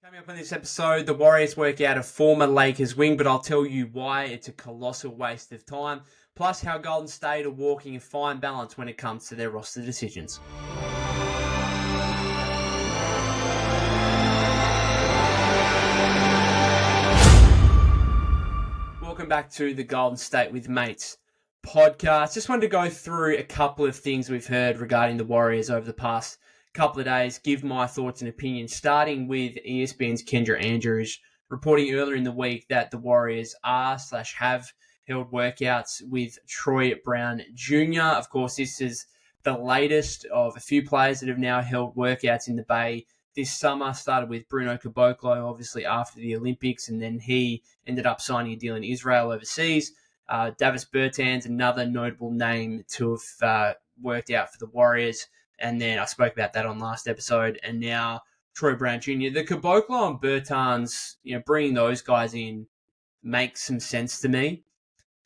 Coming up on this episode, the Warriors work out a former Lakers wing, but I'll tell you why it's a colossal waste of time, plus how Golden State are walking a fine balance when it comes to their roster decisions. Welcome back to the Golden State with Mates podcast. Just wanted to go through a couple of things we've heard regarding the Warriors over the past couple of days, give my thoughts and opinions, starting with ESPN's Kendra Andrews reporting earlier in the week that the Warriors have held workouts with Troy Brown Jr. Of course, this is the latest of a few players that have now held workouts in the Bay this summer. Started with Bruno Caboclo, obviously after the Olympics, and then he ended up signing a deal in Israel overseas. Davis Bertans, another notable name to have worked out for the Warriors. And then I spoke about that on last episode. And now Troy Brown Jr. The Caboclo and Bertans, bringing those guys in makes some sense to me.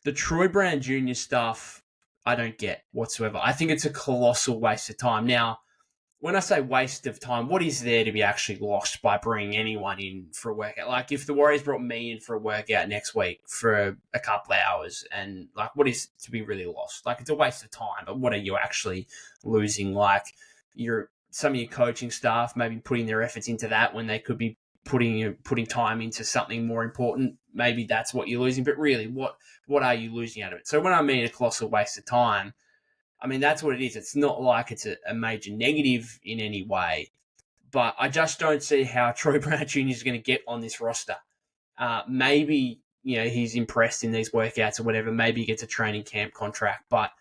The Troy Brown Jr. stuff, I don't get whatsoever. I think it's a colossal waste of time. Now, when I say waste of time, what is there to be actually lost by bringing anyone in for a workout? Like, if the Warriors brought me in for a workout next week for a couple of hours, and what is to be really lost? It's a waste of time, but what are you actually losing? Some of your coaching staff maybe putting their efforts into that when they could be putting time into something more important. Maybe that's what you're losing, but really, what are you losing out of it? So when I mean a colossal waste of time, I mean, that's what it is. It's not like it's a major negative in any way, but I just don't see how Troy Brown Jr. is going to get on this roster. Maybe, he's impressed in these workouts or whatever. Maybe he gets a training camp contract, but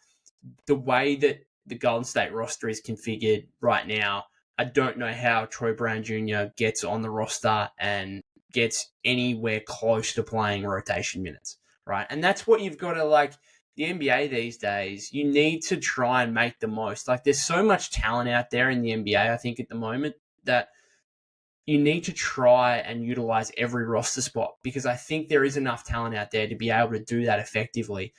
the way that the Golden State roster is configured right now, I don't know how Troy Brown Jr. gets on the roster and gets anywhere close to playing rotation minutes, right? And that's what you've got to, the NBA these days, you need to try and make the most. There's so much talent out there in the NBA, I think, at the moment, that you need to try and utilize every roster spot, because I think there is enough talent out there to be able to do that effectively.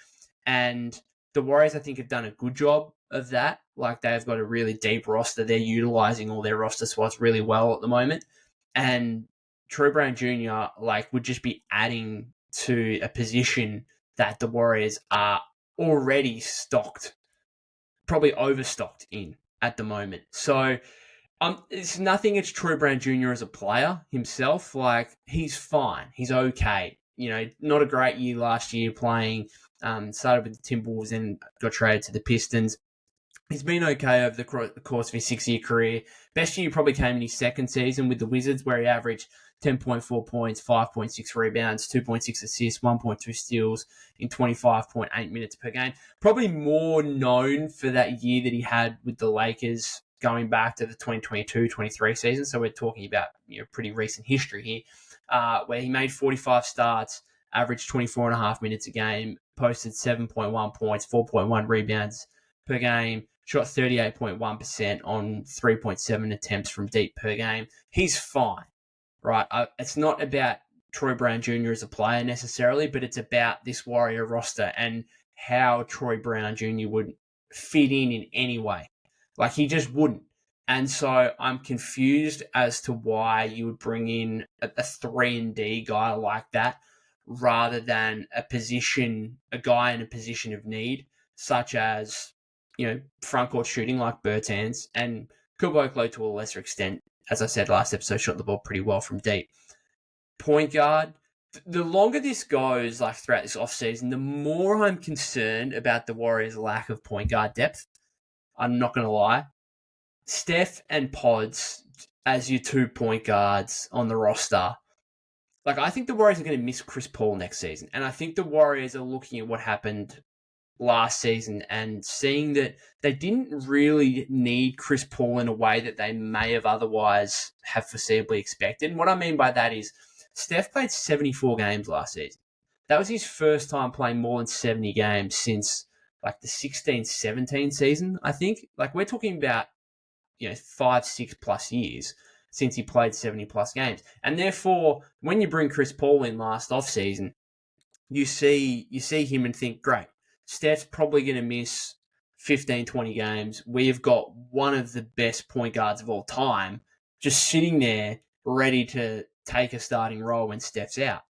And the Warriors, I think, have done a good job of that. They've got a really deep roster. They're utilizing all their roster spots really well at the moment. And Troy Brown Jr., would just be adding to a position that the Warriors are already stocked, probably overstocked in at the moment. So it's nothing against Troy Brown Jr. as a player himself. He's fine. He's okay. Not a great year last year playing. Started with the Timberwolves and got traded to the Pistons. He's been okay over the course of his 6-year career. Best year probably came in his second season with the Wizards, where he averaged 10.4 points, 5.6 rebounds, 2.6 assists, 1.2 steals in 25.8 minutes per game. Probably more known for that year that he had with the Lakers going back to the 2022-23 season. So we're talking about pretty recent history here, where he made 45 starts, averaged 24.5 minutes a game, posted 7.1 points, 4.1 rebounds per game, shot 38.1% on 3.7 attempts from deep per game. He's fine, right? It's not about Troy Brown Jr. as a player necessarily, but it's about this Warrior roster and how Troy Brown Jr. would fit in any way. He just wouldn't. And so I'm confused as to why you would bring in a 3-and-D guy like that rather than a guy in a position of need, such as front court shooting like Bertans, and Caboclo to a lesser extent. As I said last episode, shot the ball pretty well from deep. Point guard, the longer this goes throughout this offseason, the more I'm concerned about the Warriors' lack of point guard depth. I'm not going to lie. Steph and Pods as your 2 point guards on the roster. I think the Warriors are going to miss Chris Paul next season. And I think the Warriors are looking at what happened last season and seeing that they didn't really need Chris Paul in a way that they may have otherwise have foreseeably expected. And what I mean by that is Steph played 74 games last season. That was his first time playing more than 70 games since the 16-17 season, I think. We're talking about 5-6 plus years since he played 70 plus games. And therefore, when you bring Chris Paul in last offseason, you see him and think, great, Steph's probably going to miss 15, 20 games. We've got one of the best point guards of all time just sitting there ready to take a starting role when Steph's out.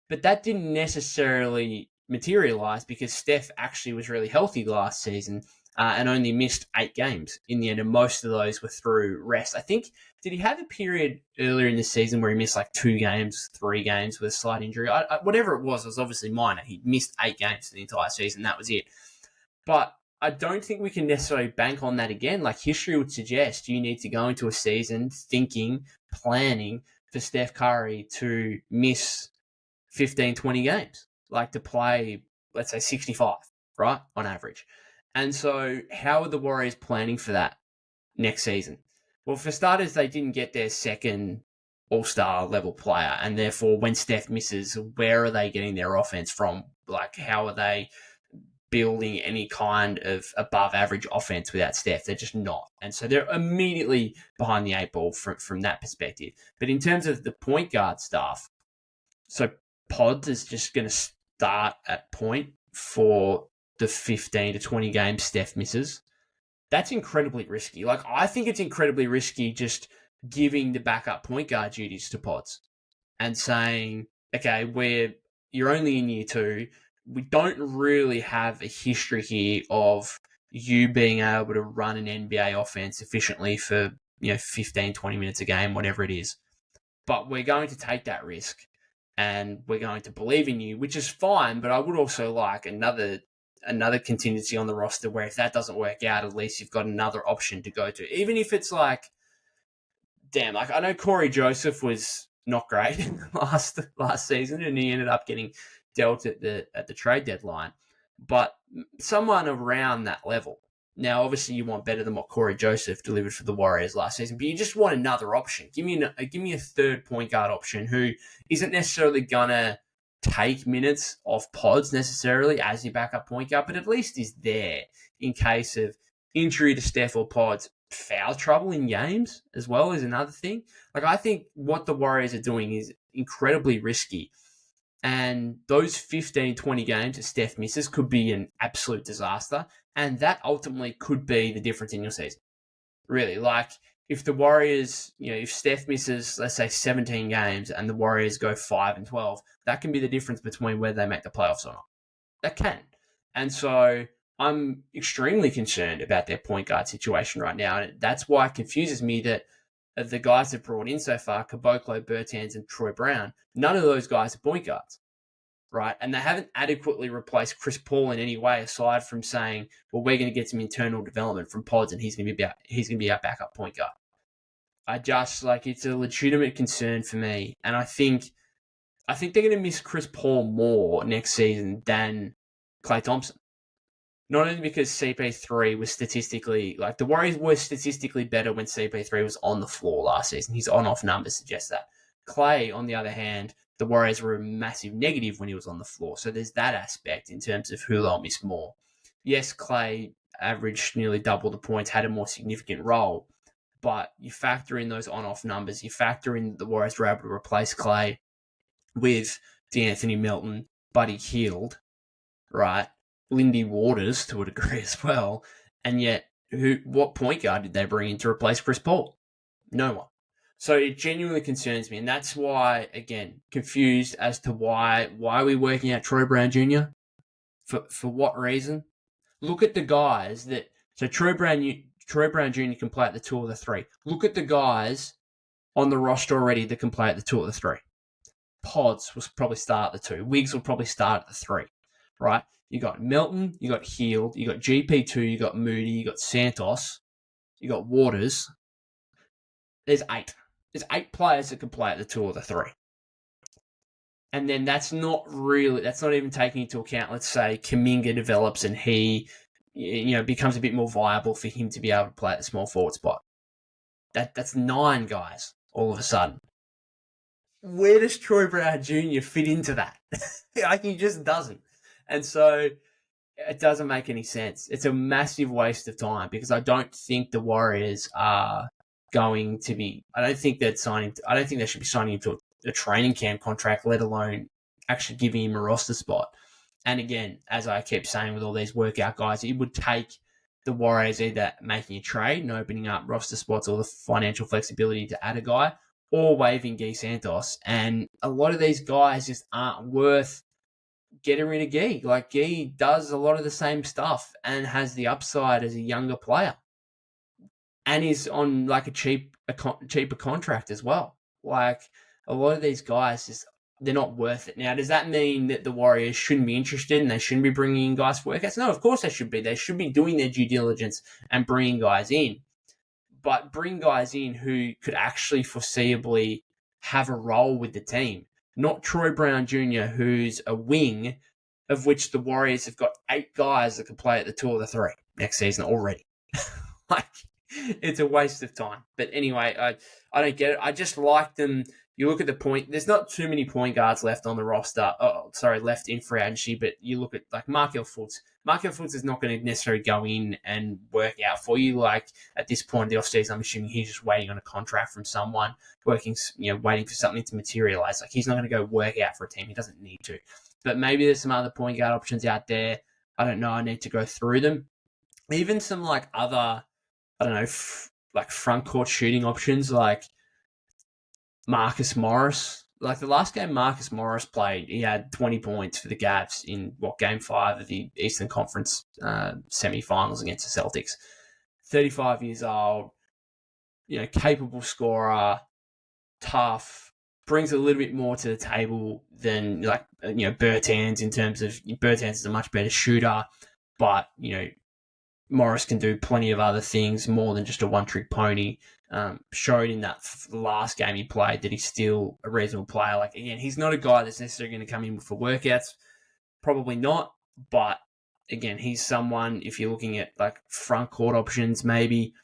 But that didn't necessarily materialize because Steph actually was really healthy last season and only missed 8 games in the end, and most of those were through rest. I think, did he have a period earlier in the season where he missed like 2 games, 3 games with a slight injury? Whatever it was obviously minor. He missed 8 games for the entire season. That was it. But I don't think we can necessarily bank on that again. Like history would suggest, you need to go into a season thinking, planning for Steph Curry to miss 15, 20 games, like to play, let's say 65, right, on average. And so how are the Warriors planning for that next season? Well, for starters, they didn't get their second all-star level player. And therefore, when Steph misses, where are they getting their offense from? Like, how are they building any kind of above average offense without Steph? They're just not. And so they're immediately behind the 8 ball from that perspective. But in terms of the point guard stuff, so Pods is just going to start at point for the 15 to 20 games Steph misses. That's incredibly risky. Like, I think it's incredibly risky just giving the backup point guard duties to Pods and saying, okay, you're only in year 2. We don't really have a history here of you being able to run an NBA offense efficiently for 15, 20 minutes a game, whatever it is. But we're going to take that risk. And we're going to believe in you, which is fine. But I would also like another contingency on the roster where if that doesn't work out, at least you've got another option to go to. Even if it's like, damn, like I know Corey Joseph was not great last season, and he ended up getting dealt at the trade deadline. But someone around that level. Now, obviously, you want better than what Corey Joseph delivered for the Warriors last season, but you just want another option. Give me a third point guard option who isn't necessarily gonna take minutes off Pods necessarily as your backup point guard, but at least is there in case of injury to Steph or Pods. Foul trouble in games as well is another thing. Like, I think what the Warriors are doing is incredibly risky. And those 15, 20 games that Steph misses could be an absolute disaster. And that ultimately could be the difference in your season. Really. Like, if the Warriors, if Steph misses, let's say 17 games and the Warriors go 5-12, that can be the difference between whether they make the playoffs or not. That can. And so I'm extremely concerned about their point guard situation right now. And that's why it confuses me that the guys they've brought in so far, Caboclo, Bertans, and Troy Brown, none of those guys are point guards, right? And they haven't adequately replaced Chris Paul in any way, aside from saying, well, we're going to get some internal development from Pods and he's going to be our backup point guard. It's a legitimate concern for me. And I think they're going to miss Chris Paul more next season than Klay Thompson. Not only because CP3 was statistically, like the Warriors were statistically better when CP3 was on the floor last season. His on-off numbers suggest that. Klay, on the other hand, the Warriors were a massive negative when he was on the floor. So there's that aspect in terms of who they'll miss more. Yes, Klay averaged nearly double the points, had a more significant role, but you factor in those on-off numbers, you factor in the Warriors were able to replace Klay with DeAnthony Melton, Buddy Hield, right? Lindy Waters to a degree as well. And yet, what point guard did they bring in to replace Chris Paul? No one. So it genuinely concerns me. And that's why, again, confused as to why are we working out Troy Brown Jr.? For what reason? Look at the guys that... So Troy Brown Jr. can play at the 2 or the 3. Look at the guys on the roster already that can play at the 2 or the 3. Pods will probably start at the 2. Wiggs will probably start at the 3. Right? You got Melton, you got Hield, you got GP2, you got Moody, you got Santos, you got Waters. There's 8. There's 8 players that can play at the 2 or the 3. And then that's not even taking into account, let's say, Kuminga develops and he, becomes a bit more viable for him to be able to play at the small forward spot. That's 9 guys all of a sudden. Where does Troy Brown Jr. fit into that? Like, he just doesn't. And so it doesn't make any sense. It's a massive waste of time because I don't think the Warriors are going to be... I don't think they should be signing him to a training camp contract, let alone actually giving him a roster spot. And again, as I kept saying with all these workout guys, it would take the Warriors either making a trade and opening up roster spots or the financial flexibility to add a guy, or waiving Guy Santos. And a lot of these guys just aren't worth getting rid of Guy. Like, Guy does a lot of the same stuff and has the upside as a younger player, and is on like a cheaper contract as well. Like, a lot of these guys just, they're not worth it. Now, does that mean that the Warriors shouldn't be interested and they shouldn't be bringing in guys for workouts? No, of course they should be. They should be doing their due diligence and bringing guys in. But bring guys in who could actually foreseeably have a role with the team. Not Troy Brown Jr., who's a wing, of which the Warriors have got 8 guys that can play at the 2 or the 3 next season already. Like, it's a waste of time. But anyway, I don't get it. I just like them. You look at the point, there's not too many point guards left on the roster. Left in free agency, but you look at like Markelle Fultz. Markelle Fultz is not going to necessarily go in and work out for you. Like, at this point in the offseason, I'm assuming he's just waiting on a contract from someone, waiting for something to materialize. Like, he's not going to go work out for a team. He doesn't need to. But maybe there's some other point guard options out there. I don't know. I need to go through them. Even some like other, I don't know, like front court shooting options, like Marcus Morris. Like, the last game Marcus Morris played, he had 20 points for the Cavs in game 5 of the Eastern Conference semifinals against the Celtics. 35 years old, capable scorer, tough, brings a little bit more to the table than Bertans, in terms of Bertans is a much better shooter, but Morris can do plenty of other things more than just a one-trick pony. Showed in that last game he played that he's still a reasonable player. Like, again, he's not a guy that's necessarily going to come in for workouts. Probably not. But, again, he's someone, if you're looking at, like, front court options, maybe.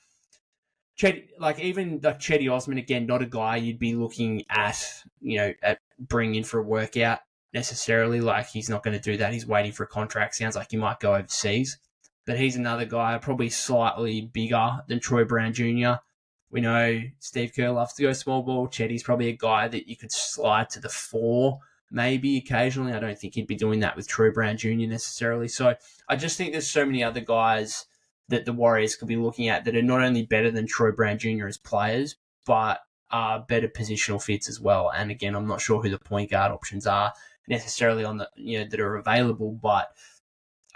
Even Chetty Osman, again, not a guy you'd be looking at, at bringing in for a workout necessarily. Like, he's not going to do that. He's waiting for a contract. Sounds like he might go overseas. But he's another guy, probably slightly bigger than Troy Brown Jr. We know Steve Kerr loves to go small ball. Chetty's probably a guy that you could slide to the 4, maybe occasionally. I don't think he'd be doing that with Troy Brown Jr. necessarily. So I just think there's so many other guys that the Warriors could be looking at that are not only better than Troy Brown Jr. as players, but are better positional fits as well. And again, I'm not sure who the point guard options are necessarily on the that are available, but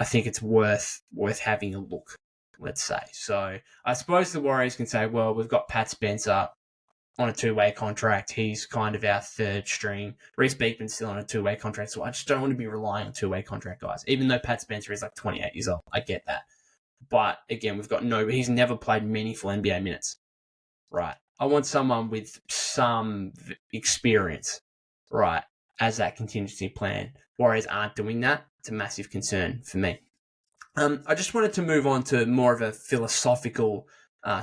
I think it's worth having a look, let's say. So I suppose the Warriors can say, well, we've got Pat Spencer on a 2-way contract. He's kind of our third string. Reece Beekman's still on a 2-way contract, so I just don't want to be relying on 2-way contract guys, even though Pat Spencer is like 28 years old. I get that. But again, he's never played meaningful NBA minutes, right? I want someone with some experience, right, as that contingency plan. Warriors aren't doing that. It's a massive concern for me. I just wanted to move on to more of a philosophical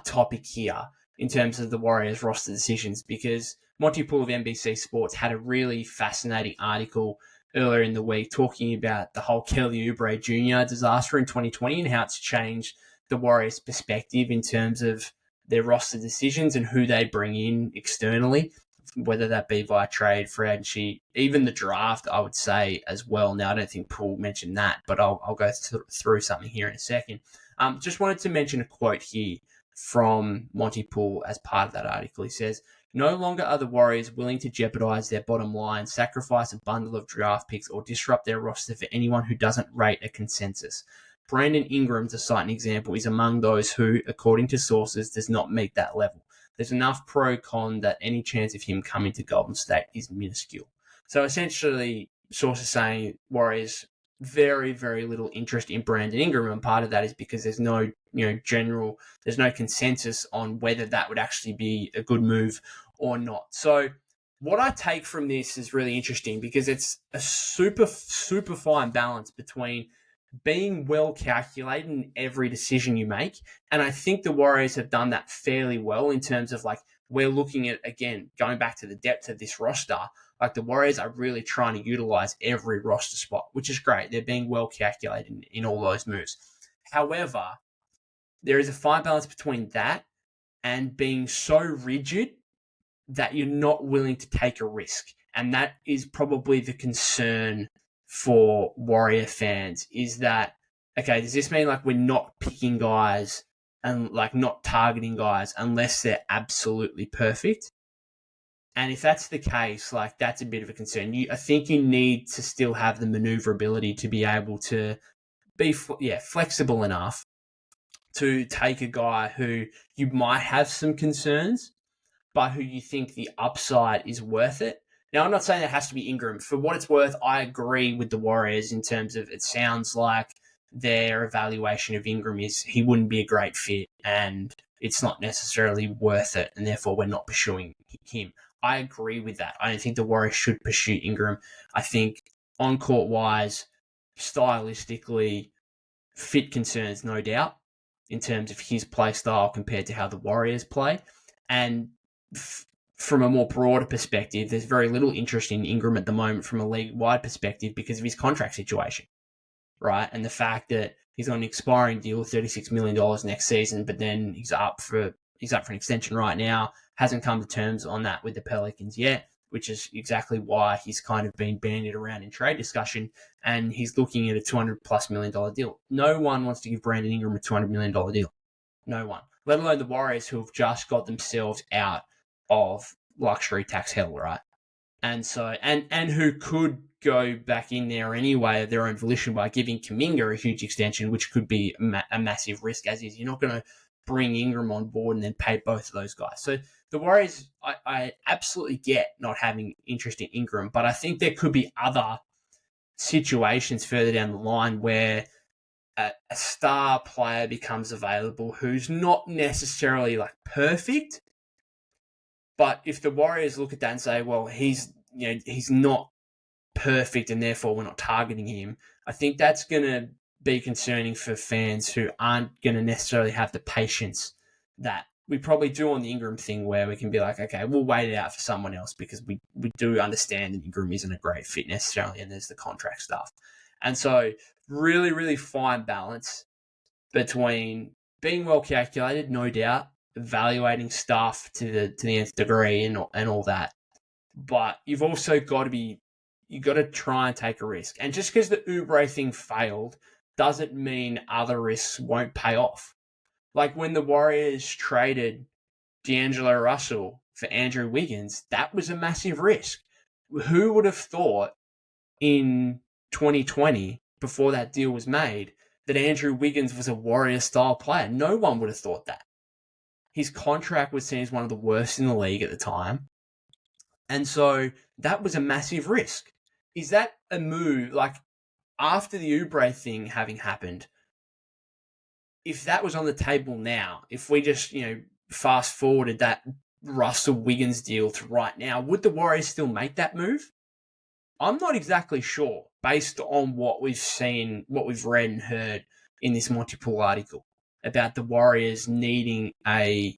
topic here in terms of the Warriors roster decisions, because Monty Poole of NBC Sports had a really fascinating article earlier in the week talking about the whole Kelly Oubre Jr. disaster in 2020 and how it's changed the Warriors' perspective in terms of their roster decisions and who they bring in externally, whether that be via trade, free agency, even the draft, I would say as well. Now, I don't think Paul mentioned that, but I'll go through something here in a second. Just wanted to mention a quote here from Monty Poole as part of that article. He says, "No longer are the Warriors willing to jeopardize their bottom line, sacrifice a bundle of draft picks, or disrupt their roster for anyone who doesn't rate a consensus. Brandon Ingram, to cite an example, is among those who, according to sources, does not meet that level. There's enough pro-con that any chance of him coming to Golden State is minuscule." So essentially, sources saying Warriors very, very little interest in Brandon Ingram, and part of that is because there's no, there's no consensus on whether that would actually be a good move or not. So what I take from this is really interesting because it's a super, super fine balance between being well calculated in every decision you make. And I think the Warriors have done that fairly well in terms of like, we're looking at, again, going back to the depth of this roster, like the Warriors are really trying to utilize every roster spot, which is great. They're being well calculated in all those moves. However, there is a fine balance between that and being so rigid that you're not willing to take a risk. And that is probably the concern for Warrior fans, is that, okay, does this mean like we're not picking guys and like not targeting guys unless they're absolutely perfect? And if that's the case, like that's a bit of a concern. I think you need to still have the maneuverability to be able to be flexible enough to take a guy who you might have some concerns, but who you think the upside is worth it. Now, I'm not saying it has to be Ingram. For what it's worth, I agree with the Warriors in terms of it sounds like their evaluation of Ingram is he wouldn't be a great fit and it's not necessarily worth it, and therefore we're not pursuing him. I agree with that. I don't think the Warriors should pursue Ingram. I think on-court wise, stylistically, fit concerns, no doubt, in terms of his play style compared to how the Warriors play. And from a more broader perspective, there's very little interest in Ingram at the moment from a league-wide perspective because of his contract situation, right? And the fact that he's on an expiring deal, $36 million next season, but then he's up for an extension right now, hasn't come to terms on that with the Pelicans yet, which is exactly why he's kind of been bandied around in trade discussion, and he's looking at a $200+ million deal. No one wants to give Brandon Ingram a $200 million deal. No one. Let alone the Warriors, who have just got themselves out of luxury tax hell, right? And so, and who could go back in there anyway of their own volition by giving Kuminga a huge extension, which could be a massive risk, as is. You're not going to bring Ingram on board and then pay both of those guys. So the Warriors, I absolutely get not having interest in Ingram, but I think there could be other situations further down the line where a star player becomes available who's not necessarily like perfect, but if the Warriors look at that and say, well, he's not perfect and therefore we're not targeting him, I think that's going to be concerning for fans who aren't going to necessarily have the patience that we probably do on the Ingram thing, where we can be like, okay, we'll wait it out for someone else because we do understand that Ingram isn't a great fit necessarily, and there's the contract stuff. And so really, really fine balance between being well calculated, no doubt, evaluating stuff to the nth degree and all that. But you've also got to try and take a risk. And just because the Oubre thing failed doesn't mean other risks won't pay off. Like when the Warriors traded D'Angelo Russell for Andrew Wiggins, that was a massive risk. Who would have thought in 2020, before that deal was made, that Andrew Wiggins was a Warrior-style player? No one would have thought that. His contract was seen as one of the worst in the league at the time. And so that was a massive risk. Is that a move, like after the Oubre thing having happened, if that was on the table now, if we just, fast forwarded that Russell Wiggins deal to right now, would the Warriors still make that move? I'm not exactly sure based on what we've seen, what we've read and heard in this Monty-Pool article about the Warriors needing a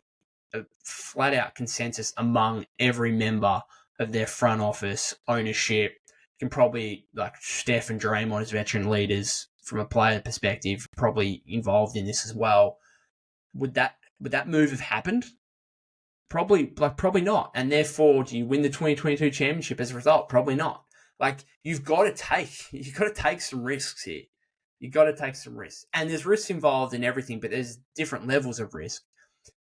flat-out consensus among every member of their front office, ownership. You can probably, like Steph and Draymond as veteran leaders from a player perspective, probably involved in this as well. Would that move have happened? Probably not. And therefore, do you win the 2022 championship as a result? Probably not. Like, you've got to take some risks here. You've got to take some risks. And there's risks involved in everything, but there's different levels of risk.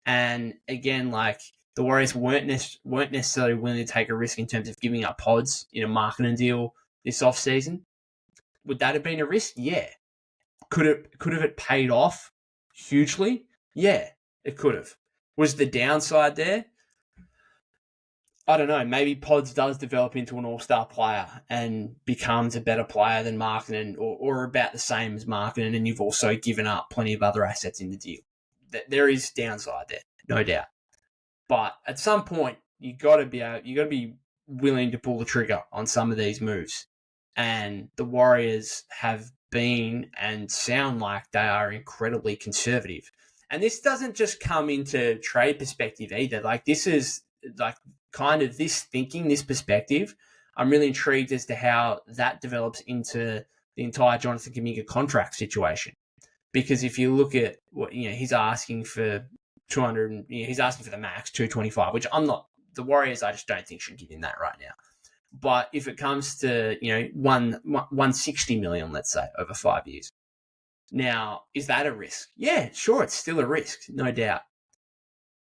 And again, like, the Warriors weren't necessarily willing to take a risk in terms of giving up pods in a marketing deal this offseason. Would that have been a risk? Yeah. Could it paid off hugely? Yeah, it could have. Was the downside there? I don't know. Maybe Pods does develop into an all-star player and becomes a better player than Markkanen, or about the same as Markkanen, and you've also given up plenty of other assets in the deal. There is downside there, no doubt. But at some point, you got to be willing to pull the trigger on some of these moves. And the Warriors have been and sound like they are incredibly conservative. And this doesn't just come into trade perspective either. Like, this is like kind of this thinking, this perspective. I'm really intrigued as to how that develops into the entire Jonathan Kuminga contract situation. Because if you look at what, he's asking for 200, he's asking for the max 225, which the Warriors, I just don't think should give him that right now. But if it comes to, 160 million, let's say, over 5 years. Now, is that a risk? Yeah, sure, it's still a risk, no doubt.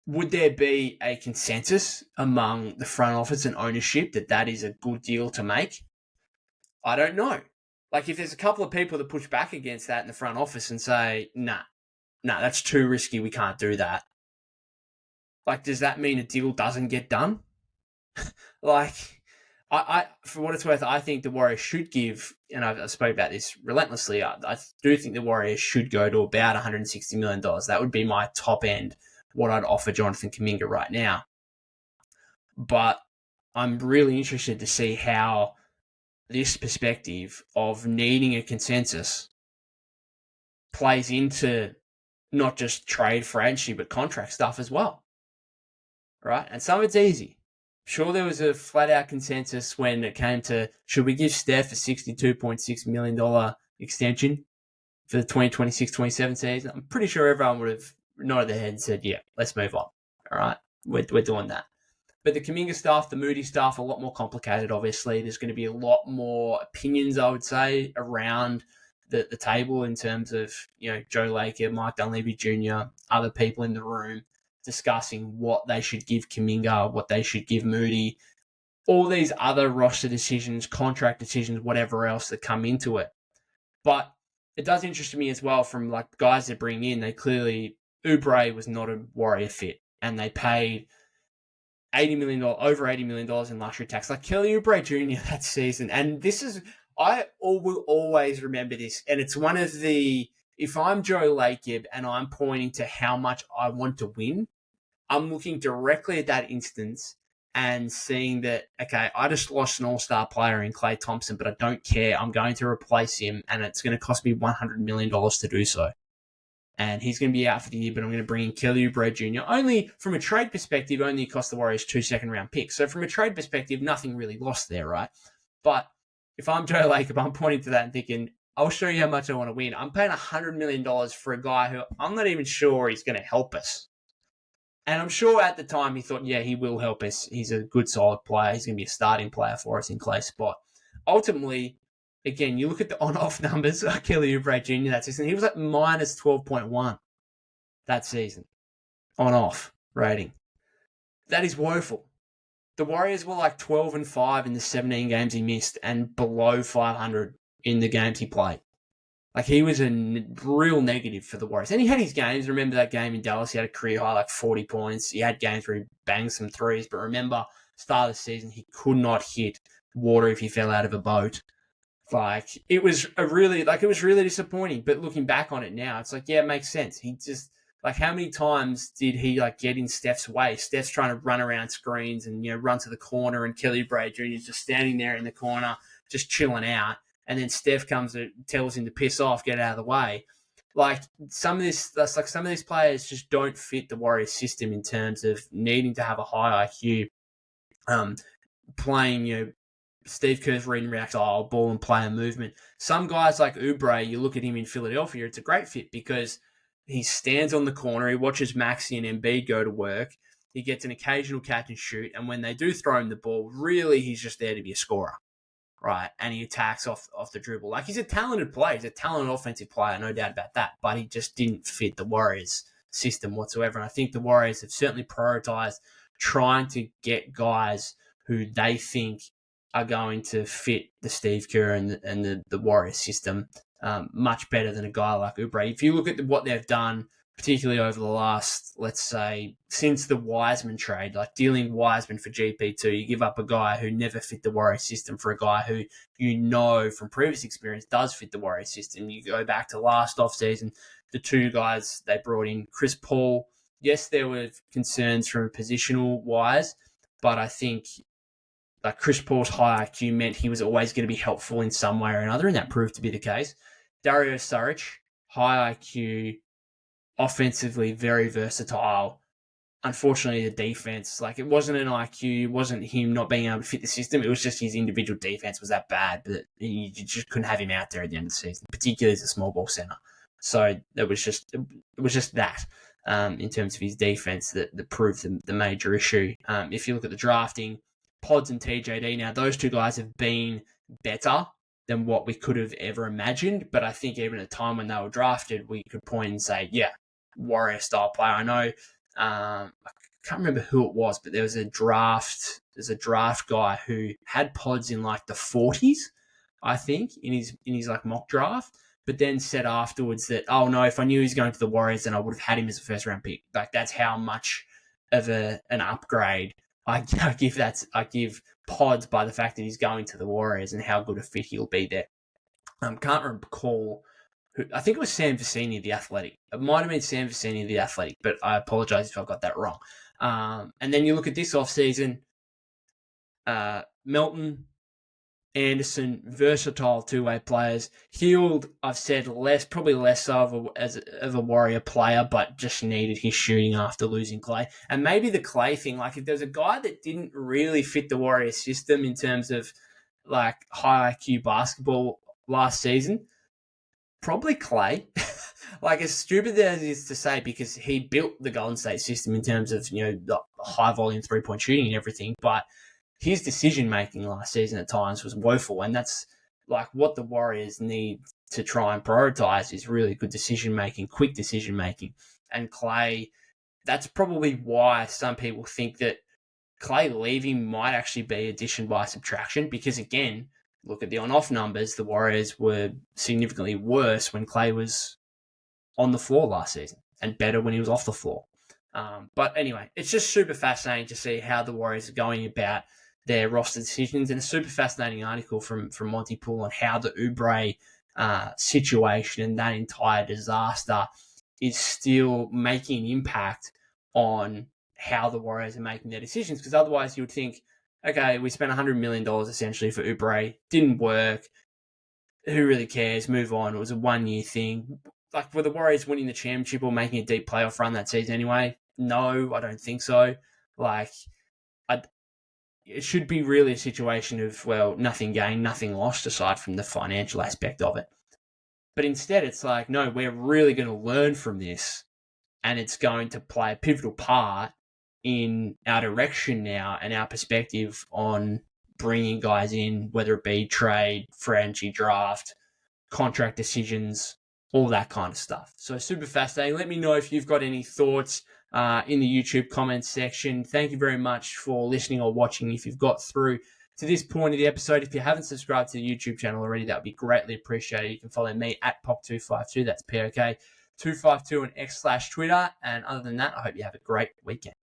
would there be a consensus among the front office and ownership that is a good deal to make? I don't know. Like, if there's a couple of people that push back against that in the front office and say, nah, that's too risky, we can't do that. Like, does that mean a deal doesn't get done? Like, I for what it's worth, I think the Warriors should give, and I've spoke about this relentlessly, I do think the Warriors should go to about $160 million. That would be my top end, what I'd offer Jonathan Kuminga right now. But I'm really interested to see how this perspective of needing a consensus plays into not just trade free agency, but contract stuff as well. Right? And some of it's easy. Sure, there was a flat-out consensus when it came to, should we give Steph a $62.6 million extension for the 2026-27 season? I'm pretty sure everyone would have nodded their head and said, yeah, let's move on. All right, we're doing that. But the Kuminga stuff, the Moody stuff, a lot more complicated, obviously. There's going to be a lot more opinions, I would say, around the table in terms of, Joe Laker, Mike Dunleavy Jr., other people in the room discussing what they should give Kuminga, what they should give Moody, all these other roster decisions, contract decisions, whatever else that come into it. But it does interest me as well from like guys that bring in, they clearly, Oubre was not a Warrior fit, and they paid over $80 million in luxury tax. Like Kelly Oubre Jr. that season. And this is, I will always remember this. And it's one of the, if I'm Joe Lacob and I'm pointing to how much I want to win, I'm looking directly at that instance and seeing that, okay, I just lost an all-star player in Klay Thompson, but I don't care. I'm going to replace him, and it's going to cost me $100 million to do so. And he's going to be out for the year, but I'm going to bring in Kelly Oubre Jr. Only from a trade perspective, only cost the Warriors 2 second-round picks. So from a trade perspective, nothing really lost there, right? But if I'm Joe Lacob, I'm pointing to that and thinking, I'll show you how much I want to win. I'm paying $100 million for a guy who I'm not even sure he's going to help us. And I'm sure at the time he thought, yeah, he will help us. He's a good, solid player. He's going to be a starting player for us in Clay's spot. Ultimately, again, you look at the on-off numbers, Kelly Oubre Jr. that season, he was at minus 12.1 that season. On-off rating. That is woeful. The Warriors were like 12-5 in the 17 games he missed and below 500 in the games he played. Like, he was a real negative for the Warriors. And he had his games. Remember that game in Dallas? He had a career high, like 40 points. He had games where he banged some threes. But remember, start of the season, he could not hit water if he fell out of a boat. Like, it was really disappointing. But looking back on it now, it's like, yeah, it makes sense. He just, like, how many times did he, like, get in Steph's way? Steph's trying to run around screens and, run to the corner, and Kelly Oubre Jr. is just standing there in the corner, just chilling out. And then Steph comes and tells him to piss off, get out of the way. Like, some of these players just don't fit the Warriors system in terms of needing to have a high IQ, playing, Steve Kerr's read and react style, ball and player movement. Some guys like Oubre, you look at him in Philadelphia, it's a great fit because he stands on the corner, he watches Maxey and Embiid go to work, he gets an occasional catch and shoot, and when they do throw him the ball, really he's just there to be a scorer. Right, and he attacks off the dribble. Like, he's a talented player. He's a talented offensive player, no doubt about that. But he just didn't fit the Warriors' system whatsoever. And I think the Warriors have certainly prioritized trying to get guys who they think are going to fit the Steve Kerr and the Warriors system much better than a guy like Oubre. If you look at what they've done, particularly over the last, let's say, since the Wiseman trade, like dealing Wiseman for GP2, you give up a guy who never fit the Warriors system for a guy who from previous experience does fit the Warriors system. You go back to last offseason, the two guys they brought in, Chris Paul. Yes, there were concerns from a positional wise, but I think like Chris Paul's high IQ meant he was always going to be helpful in some way or another, and that proved to be the case. Dario Saric, high IQ, offensively very versatile. Unfortunately, the defense, like, it wasn't an IQ, it wasn't him not being able to fit the system. It was just his individual defense was that bad that you just couldn't have him out there at the end of the season, particularly as a small ball center. So it was just that in terms of his defense that proved the major issue. If you look at the drafting, Pods and TJD, now those two guys have been better than what we could have ever imagined. But I think even at the time when they were drafted, we could point and say, yeah, Warrior style player. I know I can't remember who it was, but there's a draft guy who had pods in like the 40s, I think, in his like mock draft, but then said afterwards that, oh no, if I knew he was going to the Warriors, then I would have had him as a first round pick. Like, that's how much of an upgrade I give pods by the fact that he's going to the Warriors and how good a fit he'll be there. Can't recall who. I think it was Sam Vecini of The Athletic. It might have been Sam Vecini of The Athletic, but I apologize if I got that wrong. And then you look at this offseason, Melton, Anderson, versatile two-way players. Hield, I've said probably less of a Warrior player, but just needed his shooting after losing Clay. And maybe the Clay thing, like if there's a guy that didn't really fit the Warrior system in terms of like high IQ basketball last season, probably Clay. Like, as stupid as it is to say, because he built the Golden State system in terms of, the high volume 3-point shooting and everything, but his decision-making last season at times was woeful, and that's like what the Warriors need to try and prioritize is really good decision-making, quick decision-making. And Clay, that's probably why some people think that Clay leaving might actually be addition by subtraction, because again, look at the on-off numbers, the Warriors were significantly worse when Clay was on the floor last season and better when he was off the floor. But anyway, it's just super fascinating to see how the Warriors are going about their roster decisions, and a super fascinating article from Monty Poole on how the Oubre situation and that entire disaster is still making an impact on how the Warriors are making their decisions. Because otherwise you would think, okay, we spent $100 million essentially for Oubre, didn't work, who really cares, move on, it was a 1-year thing. Like, were the Warriors winning the championship or making a deep playoff run that season anyway? No, I don't think so. Like, it should be really a situation of, well, nothing gained, nothing lost, aside from the financial aspect of it. But instead, it's like, no, we're really going to learn from this, and it's going to play a pivotal part in our direction now and our perspective on bringing guys in, whether it be trade, free agency, draft, contract decisions, all that kind of stuff. So super fascinating. Let me know if you've got any thoughts in the YouTube comments section. Thank you very much for listening or watching. If you've got through to this point of the episode, if you haven't subscribed to the YouTube channel already, that would be greatly appreciated. You can follow me at POK252. That's POK252 on X/Twitter. And other than that, I hope you have a great weekend.